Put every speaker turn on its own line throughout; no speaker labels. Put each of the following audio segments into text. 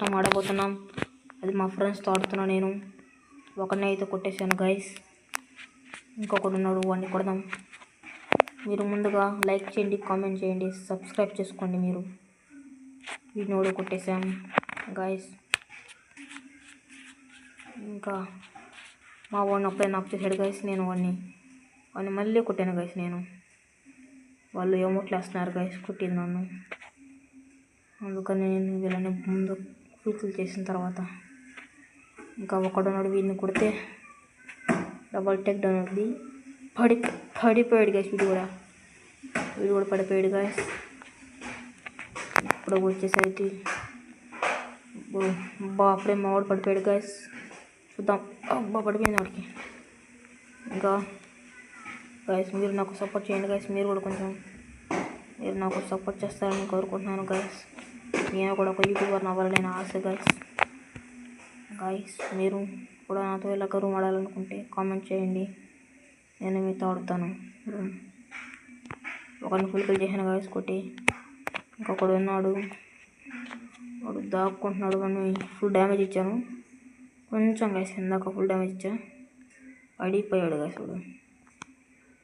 కష్టం ఆడబోతున్నాం. అది మా ఫ్రెండ్స్తో ఆడుతున్నా. నేను ఒకరిని అయితే కొట్టేశాను గైస్. ఇంకొకడు ఉన్నాడు, వాడిని కొడదాం. మీరు ముందుగా లైక్ చేయండి, కామెంట్ చేయండి, సబ్స్క్రైబ్ చేసుకోండి. మీరు వీడినోడు కొట్టేశాం గైస్. ఇంకా మా వాడిని అప్పుడే నాకు చేశాడు గైస్. నేను వాడిని మళ్ళీ కొట్టాను గైస్. వాళ్ళు ఎమోట్లు వేస్తున్నారు గైస్ కొట్టింది నన్ను. అందుకని నేను వీళ్ళని ముందు ఫుల్ఫిల్ చేసిన తర్వాత ఇంకా ఒకడున్నాడు, వీడిని కొడితే డబల్ టెక్ డౌన్ అవుతుంది. పడిపోయాడు గైస్. వీడు కూడా పడిపోయాడు గైస్. ఇప్పుడు వచ్చేసరికి అప్పుడే మా వాడు పడిపోయాడు గైస్. చూద్దాం. పడిపోయింది వాడికి. ఇంకా గైస్ మీరు నాకు సపోర్ట్ చేయండి గైస్. మీరు కూడా కొంచెం మీరు నాకు సపోర్ట్ చేస్తారని కోరుకుంటున్నాను గైస్. నేను కూడా ఒక యూట్యూబర్ని అవ్వాలని ఆశ గైస్. మీరు కూడా నాతో ఇలా రూమ్ ఆడాలనుకుంటే కామెంట్ చేయండి, నేను మీతో ఆడుతాను. ఒకరిని ఫుల్ఫిల్ చేశాను గైస్ కొట్టి. ఇంకొకడు ఉన్నాడు, వాడు దాక్కుంటున్నాడు. వాడిని ఫుల్ డ్యామేజ్ ఇచ్చాను కొంచెం గైస్. ఇందాక ఫుల్ డ్యామేజ్ ఇచ్చా. పడిపోయాడు గైస్.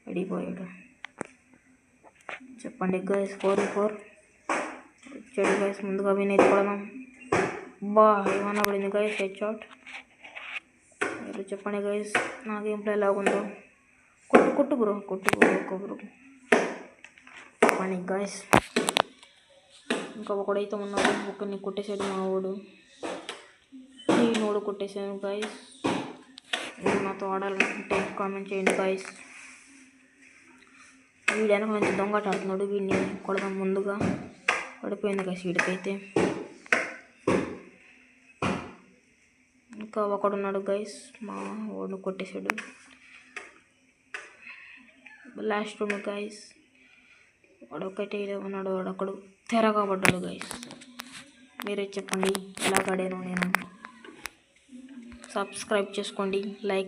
పడిపోయాడు. చెప్పండి గైస్. 4-4 వచ్చాడు గైస్. ముందుగా విన్ ఎత్తుకోవడం. ఏమన్నా పడింది గైస్. Head shot. మీరు చెప్పండి గైస్ నా గేమ్ ప్లే ఎలాగుందో. కొట్టు బ్రో చెప్పండి గైస్. ఇంకా ఒకడైతే ఉన్నాడు, ఒకరిని కొట్టేసాడు మా వాడు. ఈ నోడు కొట్టేసాను గైస్. మీరు నాతో ఆడాలనుకుంటే కామెంట్ చేయండి గైస్. వీడి వెనక నుంచి దొంగట ఆడుతున్నాడు, వీడిని కొడదాం. ముందుగా పడిపోయింది గైస్ వీడికైతే. ఇంకా ఒకడున్నాడు గైస్, మా వాడు కొట్టేశాడు. Last room guys. వాడొక్కటే ఉన్నాడు, వాడొక్కడు తెరగా పడ్డాడు గైస్. మీరే చెప్పండి ఎలాగాడాను నేను. సబ్స్క్రైబ్ చేసుకోండి, లైక్